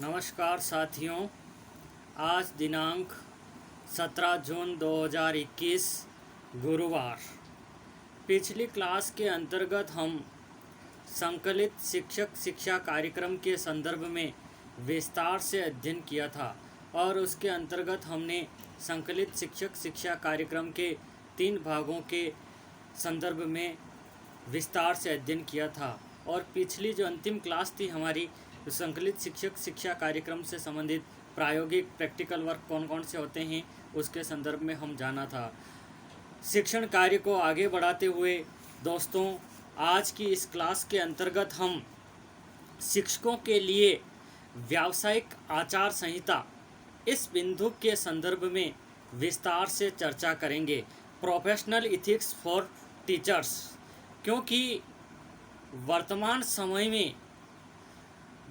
नमस्कार साथियों, आज दिनांक 17 जून 2021 गुरुवार। पिछली क्लास के अंतर्गत हम संकलित शिक्षक शिक्षा कार्यक्रम के संदर्भ में विस्तार से अध्ययन किया था और उसके अंतर्गत हमने संकलित शिक्षक शिक्षा कार्यक्रम के 3 भागों के संदर्भ में विस्तार से अध्ययन किया था। और पिछली जो अंतिम क्लास थी हमारी, संकलित शिक्षक शिक्षा कार्यक्रम से संबंधित प्रायोगिक प्रैक्टिकल वर्क कौन कौन से होते हैं उसके संदर्भ में हम जाना था। शिक्षण कार्य को आगे बढ़ाते हुए दोस्तों, आज की इस क्लास के अंतर्गत हम शिक्षकों के लिए व्यावसायिक आचार संहिता इस बिंदु के संदर्भ में विस्तार से चर्चा करेंगे। प्रोफेशनल इथिक्स फॉर टीचर्स, क्योंकि वर्तमान समय में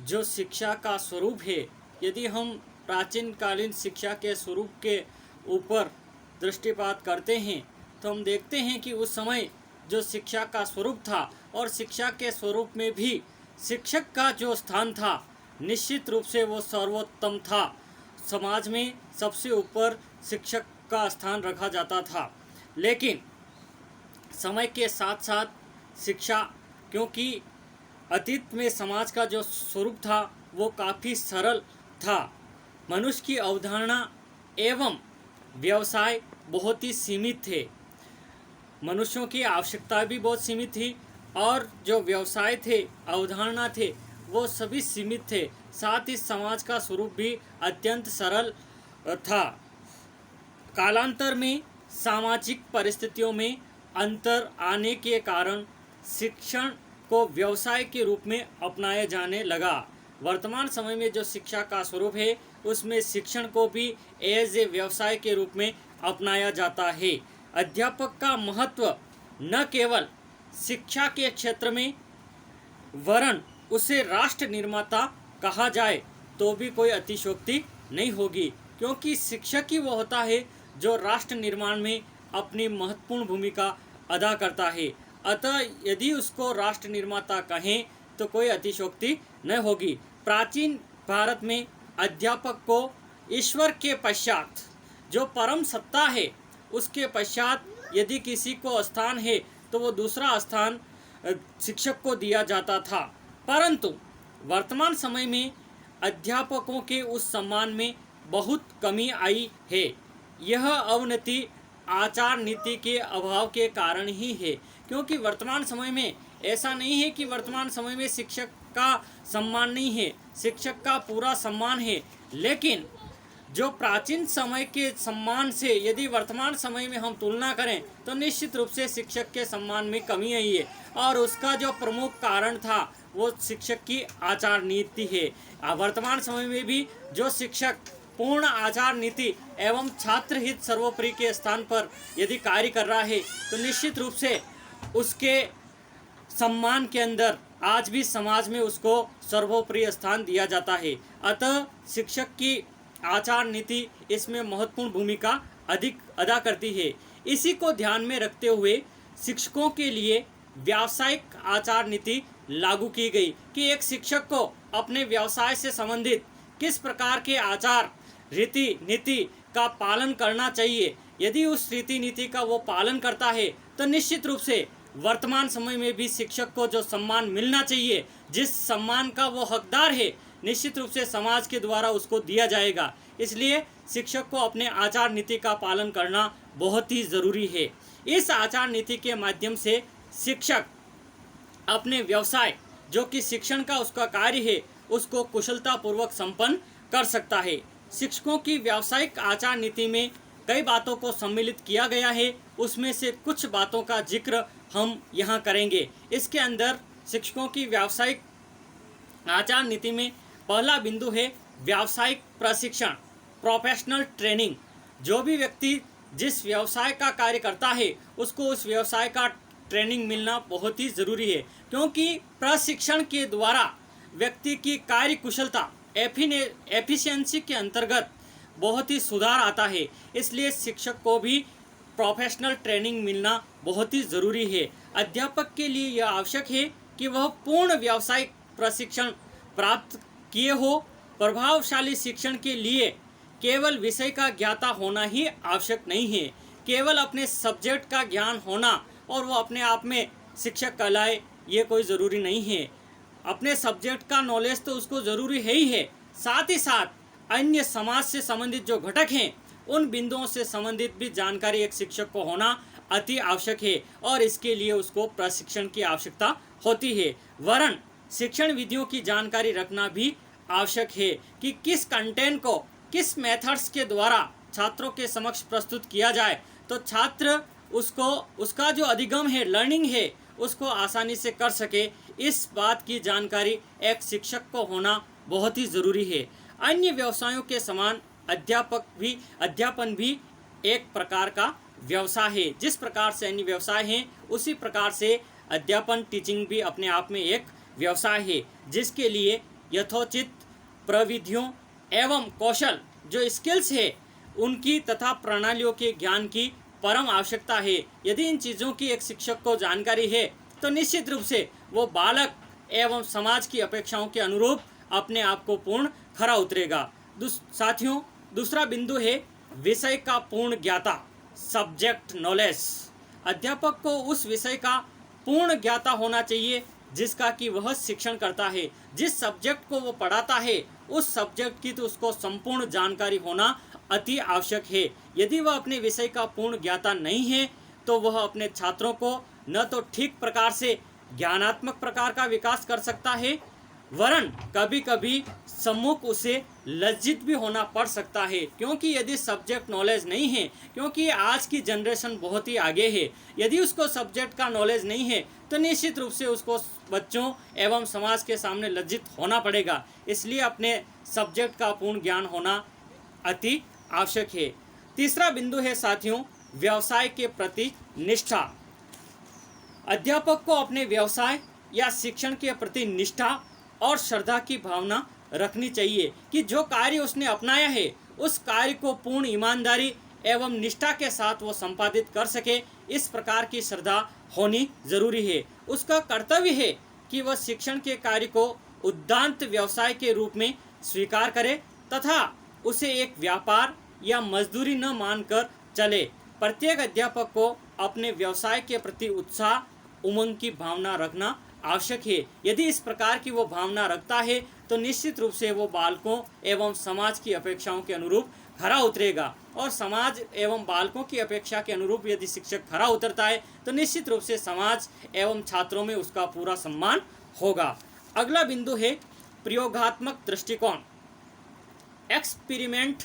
जो शिक्षा का स्वरूप है, यदि हम प्राचीन कालीन शिक्षा के स्वरूप के ऊपर दृष्टिपात करते हैं तो हम देखते हैं कि उस समय जो शिक्षा का स्वरूप था और शिक्षा के स्वरूप में भी शिक्षक का जो स्थान था निश्चित रूप से वो सर्वोत्तम था। समाज में सबसे ऊपर शिक्षक का स्थान रखा जाता था। लेकिन समय के साथ साथ शिक्षा, क्योंकि अतीत में समाज का जो स्वरूप था वो काफ़ी सरल था, मनुष्य की अवधारणा एवं व्यवसाय बहुत ही सीमित थे, मनुष्यों की आवश्यकता भी बहुत सीमित थी और जो व्यवसाय थे, अवधारणा थे, वो सभी सीमित थे। साथ ही समाज का स्वरूप भी अत्यंत सरल था। कालांतर में सामाजिक परिस्थितियों में अंतर आने के कारण शिक्षण को व्यवसाय के रूप में अपनाया जाने लगा। वर्तमान समय में जो शिक्षा का स्वरूप है उसमें शिक्षण को भी एज ए व्यवसाय के रूप में अपनाया जाता है। अध्यापक का महत्व न केवल शिक्षा के क्षेत्र में वरन उसे राष्ट्र निर्माता कहा जाए तो भी कोई अतिशयोक्ति नहीं होगी, क्योंकि शिक्षक ही वो होता है जो राष्ट्र निर्माण में अपनी महत्वपूर्ण भूमिका अदा करता है। अतः यदि उसको राष्ट्र निर्माता कहें तो कोई अतिशयोक्ति न होगी। प्राचीन भारत में अध्यापक को ईश्वर के पश्चात जो परम सत्ता है उसके पश्चात यदि किसी को स्थान है तो वो दूसरा स्थान शिक्षक को दिया जाता था। परंतु वर्तमान समय में अध्यापकों के उस सम्मान में बहुत कमी आई है। यह अवनति आचार नीति के अभाव के कारण ही है, क्योंकि वर्तमान समय में ऐसा नहीं है कि वर्तमान समय में शिक्षक का सम्मान नहीं है, शिक्षक का पूरा सम्मान है। लेकिन जो प्राचीन समय के सम्मान से यदि वर्तमान समय में हम तुलना करें तो निश्चित रूप से शिक्षक के सम्मान में कमी आई है और उसका जो प्रमुख कारण था वो शिक्षक की आचार नीति है। वर्तमान समय में भी जो शिक्षक पूर्ण आचार नीति एवं छात्र हित सर्वोपरि के स्थान पर यदि कार्य कर रहा है तो निश्चित रूप से उसके सम्मान के अंदर आज भी समाज में उसको सर्वोपरि स्थान दिया जाता है। अतः शिक्षक की आचार नीति इसमें महत्वपूर्ण भूमिका अधिक अदा करती है। इसी को ध्यान में रखते हुए शिक्षकों के लिए व्यावसायिक आचार नीति लागू की गई कि एक शिक्षक को अपने व्यवसाय से संबंधित किस प्रकार के आचार रीति नीति का पालन करना चाहिए। यदि उस रीति नीति का वो पालन करता है तो निश्चित रूप से वर्तमान समय में भी शिक्षक को जो सम्मान मिलना चाहिए, जिस सम्मान का वो हकदार है, निश्चित रूप से समाज के द्वारा उसको दिया जाएगा। इसलिए शिक्षक को अपने आचार नीति का पालन करना बहुत ही ज़रूरी है। इस आचार नीति के माध्यम से शिक्षक अपने व्यवसाय जो कि शिक्षण का उसका कार्य है उसको कुशलतापूर्वक संपन्न कर सकता है। शिक्षकों की व्यावसायिक आचार नीति में कई बातों को सम्मिलित किया गया है, उसमें से कुछ बातों का जिक्र हम यहाँ करेंगे। इसके अंदर शिक्षकों की व्यावसायिक आचार नीति में पहला बिंदु है व्यावसायिक प्रशिक्षण, प्रोफेशनल ट्रेनिंग। जो भी व्यक्ति जिस व्यवसाय का कार्य करता है उसको उस व्यवसाय का ट्रेनिंग मिलना बहुत ही ज़रूरी है, क्योंकि प्रशिक्षण के द्वारा व्यक्ति की कार्य कुशलता एफिशिएंसी के अंतर्गत बहुत ही सुधार आता है। इसलिए शिक्षक को भी प्रोफेशनल ट्रेनिंग मिलना बहुत ही ज़रूरी है। अध्यापक के लिए यह आवश्यक है कि वह पूर्ण व्यावसायिक प्रशिक्षण प्राप्त किए हो प्रभावशाली शिक्षण के लिए केवल विषय का ज्ञाता होना ही आवश्यक नहीं है, केवल अपने सब्जेक्ट का ज्ञान होना और वो अपने आप में शिक्षक कहलाए ये कोई ज़रूरी नहीं है। अपने सब्जेक्ट का नॉलेज तो उसको ज़रूरी है ही है, साथ ही साथ अन्य समाज से संबंधित जो घटक हैं उन बिंदुओं से संबंधित भी जानकारी एक शिक्षक को होना अति आवश्यक है और इसके लिए उसको प्रशिक्षण की आवश्यकता होती है। वरन शिक्षण विधियों की जानकारी रखना भी आवश्यक है कि किस कंटेंट को किस मेथड्स के द्वारा छात्रों के समक्ष प्रस्तुत किया जाए तो छात्र उसको उसका जो अधिगम है, लर्निंग है, उसको आसानी से कर सके। इस बात की जानकारी एक शिक्षक को होना बहुत ही ज़रूरी है। अन्य व्यवसायों के समान अध्यापन भी एक प्रकार का व्यवसाय है। जिस प्रकार से अन्य व्यवसाय हैं उसी प्रकार से अध्यापन, टीचिंग भी अपने आप में एक व्यवसाय है, जिसके लिए यथोचित प्रविधियों एवं कौशल जो स्किल्स है उनकी तथा प्रणालियों के ज्ञान की परम आवश्यकता है। यदि इन चीज़ों की एक शिक्षक को जानकारी है तो निश्चित रूप से वो बालक एवं समाज की अपेक्षाओं के अनुरूप अपने आप को पूर्ण खरा उतरेगा। साथियों, दूसरा बिंदु है विषय का पूर्ण ज्ञाता, सब्जेक्ट नॉलेज। अध्यापक को उस विषय का पूर्ण ज्ञाता होना चाहिए जिसका कि वह शिक्षण करता है। जिस सब्जेक्ट को वो पढ़ाता है उस सब्जेक्ट की तो उसको संपूर्ण जानकारी होना अति आवश्यक है। यदि वह अपने विषय का पूर्ण ज्ञाता नहीं है तो वह अपने छात्रों को न तो ठीक प्रकार से ज्ञानात्मक प्रकार का विकास कर सकता है, वरन कभी कभी सम्मुख उसे लज्जित भी होना पड़ सकता है। क्योंकि यदि सब्जेक्ट नॉलेज नहीं है, क्योंकि आज की जनरेशन बहुत ही आगे है, यदि उसको सब्जेक्ट का नॉलेज नहीं है तो निश्चित रूप से उसको बच्चों एवं समाज के सामने लज्जित होना पड़ेगा। इसलिए अपने सब्जेक्ट का पूर्ण ज्ञान होना अति आवश्यक है। तीसरा बिंदु है साथियों, व्यवसाय के प्रति निष्ठा। अध्यापक को अपने व्यवसाय या शिक्षण के प्रति निष्ठा और श्रद्धा की भावना रखनी चाहिए कि जो कार्य उसने अपनाया है उस कार्य को पूर्ण ईमानदारी एवं निष्ठा के साथ वो संपादित कर सके। इस प्रकार की श्रद्धा होनी जरूरी है। उसका कर्तव्य है कि वह शिक्षण के कार्य को उद्दांत व्यवसाय के रूप में स्वीकार करे तथा उसे एक व्यापार या मजदूरी न मानकर चले। प्रत्येक अध्यापक को अपने व्यवसाय के प्रति उत्साह, उमंग की भावना रखना आवश्यक है। यदि इस प्रकार की वो भावना रखता है तो निश्चित रूप से वो बालकों एवं समाज की अपेक्षाओं के अनुरूप खरा उतरेगा और समाज एवं बालकों की अपेक्षा के अनुरूप यदि शिक्षक खरा उतरता है तो निश्चित रूप से समाज एवं छात्रों में उसका पूरा सम्मान होगा। अगला बिंदु है प्रयोगात्मक दृष्टिकोण, एक्सपेरिमेंट।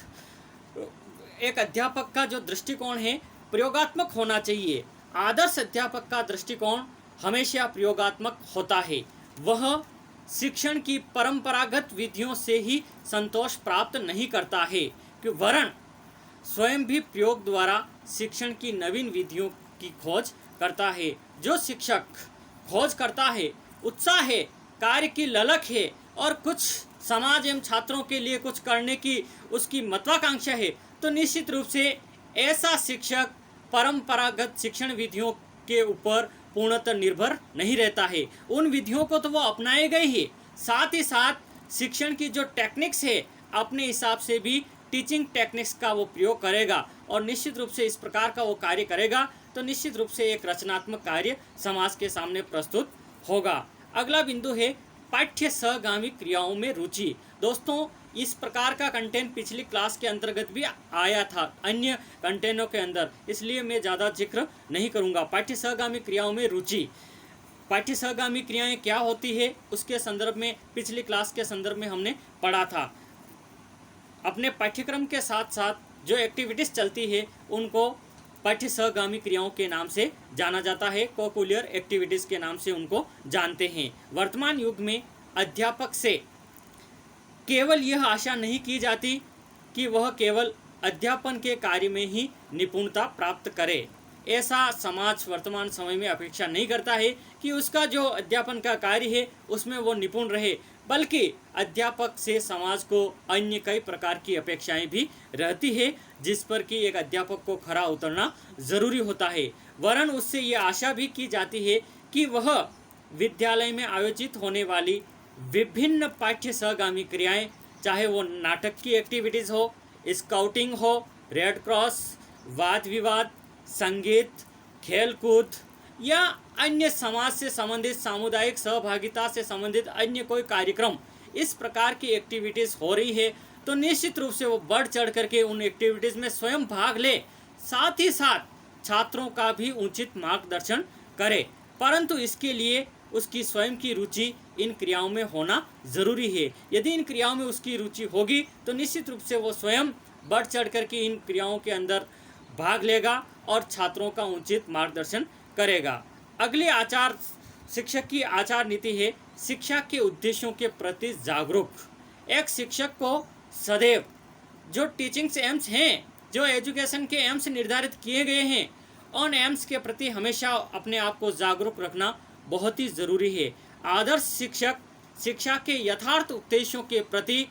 एक अध्यापक का जो दृष्टिकोण है प्रयोगात्मक होना चाहिए। आदर्श अध्यापक का दृष्टिकोण हमेशा प्रयोगात्मक होता है। वह शिक्षण की परंपरागत विधियों से ही संतोष प्राप्त नहीं करता है कि वरन स्वयं भी प्रयोग द्वारा शिक्षण की नवीन विधियों की खोज करता है। जो शिक्षक खोज करता है, उत्साह है, कार्य की ललक है और कुछ समाज एवं छात्रों के लिए कुछ करने की उसकी महत्वाकांक्षा है तो निश्चित रूप से ऐसा शिक्षक परंपरागत शिक्षण विधियों के ऊपर पूर्णतः निर्भर नहीं रहता है। उन विधियों को तो वो अपनाएगा ही, साथ ही साथ शिक्षण की जो टेक्निक्स है अपने हिसाब से भी टीचिंग टेक्निक्स का वो प्रयोग करेगा और निश्चित रूप से इस प्रकार का वो कार्य करेगा तो निश्चित रूप से एक रचनात्मक कार्य समाज के सामने प्रस्तुत होगा। अगला बिंदु है पाठ्य सहगामी क्रियाओं में रुचि। दोस्तों, इस प्रकार का कंटेंट पिछली क्लास के अंतर्गत भी आया था अन्य कंटेंटों के अंदर, इसलिए मैं ज़्यादा जिक्र नहीं करूँगा। पाठ्य सहगामी क्रियाओं में रुचि, पाठ्य सहगामी क्रियाएं क्या होती है उसके संदर्भ में पिछली क्लास के संदर्भ में हमने पढ़ा था। अपने पाठ्यक्रम के साथ साथ जो एक्टिविटीज़ चलती है उनको पाठ्य सहगामी क्रियाओं के नाम से जाना जाता है, कोकुलर एक्टिविटीज़ के नाम से उनको जानते हैं। वर्तमान युग में अध्यापक से केवल यह आशा नहीं की जाती कि वह केवल अध्यापन के कार्य में ही निपुणता प्राप्त करे। ऐसा समाज वर्तमान समय में अपेक्षा नहीं करता है कि उसका जो अध्यापन का कार्य है उसमें वो निपुण रहे, बल्कि अध्यापक से समाज को अन्य कई प्रकार की अपेक्षाएं भी रहती है जिस पर कि एक अध्यापक को खरा उतरना ज़रूरी होता है। वरन उससे ये आशा भी की जाती है कि वह विद्यालय में आयोजित होने वाली विभिन्न पाठ्य सहगामी क्रियाएं चाहे वो नाटक की एक्टिविटीज़ हो, स्काउटिंग हो, रेड क्रॉस, वाद विवाद, संगीत, खेल कूद या अन्य समाज से संबंधित, सामुदायिक सहभागिता से संबंधित अन्य कोई कार्यक्रम, इस प्रकार की एक्टिविटीज़ हो रही है तो निश्चित रूप से वो बढ़ चढ़ करके उन एक्टिविटीज़ में स्वयं भाग ले, साथ ही साथ छात्रों का भी उचित मार्गदर्शन करे। परंतु इसके लिए उसकी स्वयं की रुचि इन क्रियाओं में होना ज़रूरी है। यदि इन क्रियाओं में उसकी रुचि होगी तो निश्चित रूप से वो स्वयं बढ़ चढ़ करके इन क्रियाओं के अंदर भाग लेगा और छात्रों का उचित मार्गदर्शन करेगा। अगली आचार शिक्षक की आचार नीति है शिक्षा के उद्देश्यों के प्रति जागरूक। एक शिक्षक को सदैव जो टीचिंग्स एम्स हैं, जो एजुकेशन के एम्स निर्धारित किए गए हैं, उन एम्स के प्रति हमेशा अपने आप को जागरूक रखना बहुत ही ज़रूरी है। आदर्श शिक्षक शिक्षा के यथार्थ उद्देश्यों के प्रति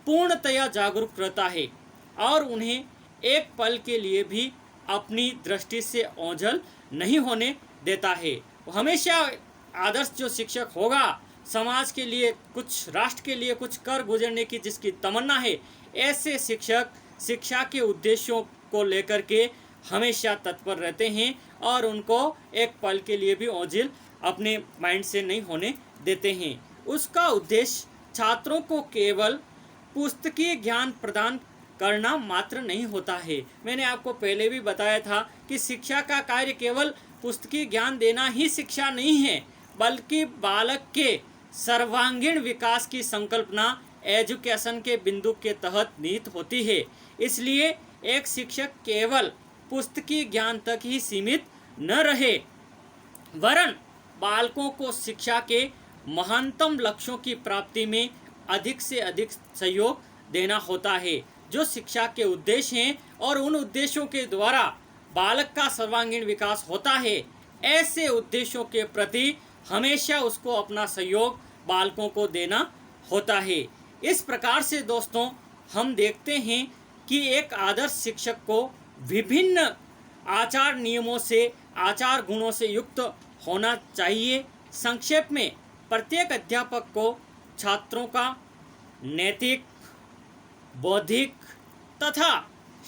पूर्णतया जागरूक रहता है और उन्हें एक पल के लिए भी अपनी दृष्टि से ओझल नहीं होने देता है। हमेशा आदर्श जो शिक्षक होगा, समाज के लिए कुछ, राष्ट्र के लिए कुछ कर गुजरने की जिसकी तमन्ना है, ऐसे शिक्षक शिक्षा के उद्देश्यों को लेकर के हमेशा तत्पर रहते हैं और उनको एक पल के लिए भी ओझल अपने माइंड से नहीं होने देते हैं। उसका उद्देश्य छात्रों को केवल पुस्तकीय ज्ञान प्रदान करना मात्र नहीं होता है। मैंने आपको पहले भी बताया था कि शिक्षा का कार्य केवल पुस्तकीय ज्ञान देना ही शिक्षा नहीं है, बल्कि बालक के सर्वांगीण विकास की संकल्पना एजुकेशन के बिंदु के तहत निहित होती है। इसलिए एक शिक्षक केवल पुस्तकीय ज्ञान तक ही सीमित न रहे, वरन बालकों को शिक्षा के महानतम लक्ष्यों की प्राप्ति में अधिक से अधिक सहयोग देना होता है। जो शिक्षा के उद्देश्य हैं और उन उद्देश्यों के द्वारा बालक का सर्वांगीण विकास होता है, ऐसे उद्देश्यों के प्रति हमेशा उसको अपना सहयोग बालकों को देना होता है। इस प्रकार से दोस्तों हम देखते हैं कि एक आदर्श शिक्षक को विभिन्न आचार नियमों से, आचार गुणों से युक्त होना चाहिए। संक्षेप में प्रत्येक अध्यापक को छात्रों का नैतिक, बौद्धिक तथा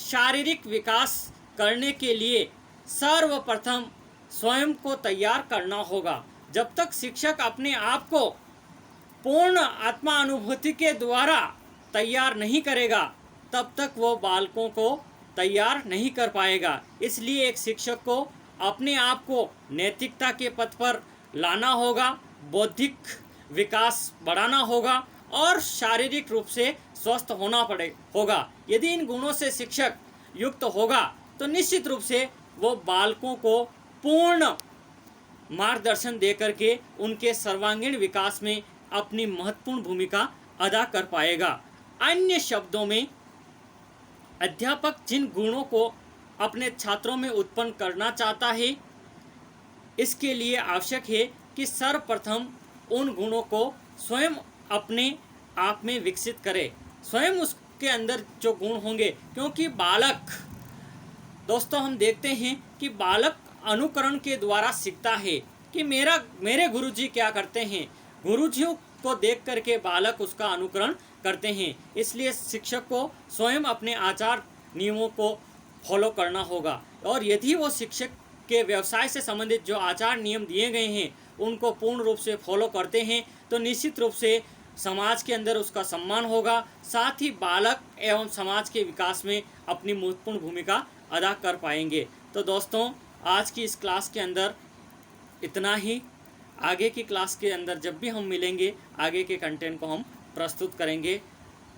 शारीरिक विकास करने के लिए सर्वप्रथम स्वयं को तैयार करना होगा। जब तक शिक्षक अपने आप को पूर्ण आत्मानुभूति के द्वारा तैयार नहीं करेगा, तब तक वो बालकों को तैयार नहीं कर पाएगा। इसलिए एक शिक्षक को अपने आप को नैतिकता के पथ पर लाना होगा, बौद्धिक विकास बढ़ाना होगा और शारीरिक रूप से स्वस्थ होना होगा। यदि इन गुणों से शिक्षक युक्त होगा तो निश्चित रूप से वो बालकों को पूर्ण मार्गदर्शन दे करके उनके सर्वांगीण विकास में अपनी महत्वपूर्ण भूमिका अदा कर पाएगा। अन्य शब्दों में अध्यापक जिन गुणों को अपने छात्रों में उत्पन्न करना चाहता है, इसके लिए आवश्यक है कि सर्वप्रथम उन गुणों को स्वयं अपने आप में विकसित करे, स्वयं उसके अंदर जो गुण होंगे। क्योंकि बालक, दोस्तों हम देखते हैं कि बालक अनुकरण के द्वारा सीखता है कि मेरे गुरुजी क्या करते हैं, गुरुजियों को देख करके बालक उसका अनुकरण करते हैं। इसलिए शिक्षक को स्वयं अपने आचार नियमों को फॉलो करना होगा और यदि वो शिक्षक के व्यवसाय से संबंधित जो आचार नियम दिए गए हैं उनको पूर्ण रूप से फॉलो करते हैं तो निश्चित रूप से समाज के अंदर उसका सम्मान होगा, साथ ही बालक एवं समाज के विकास में अपनी महत्वपूर्ण भूमिका अदा कर पाएंगे। तो दोस्तों आज की इस क्लास के अंदर इतना ही। आगे की क्लास के अंदर जब भी हम मिलेंगे, आगे के कंटेंट को हम प्रस्तुत करेंगे।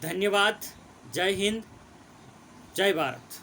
धन्यवाद। जय हिंद, जय भारत।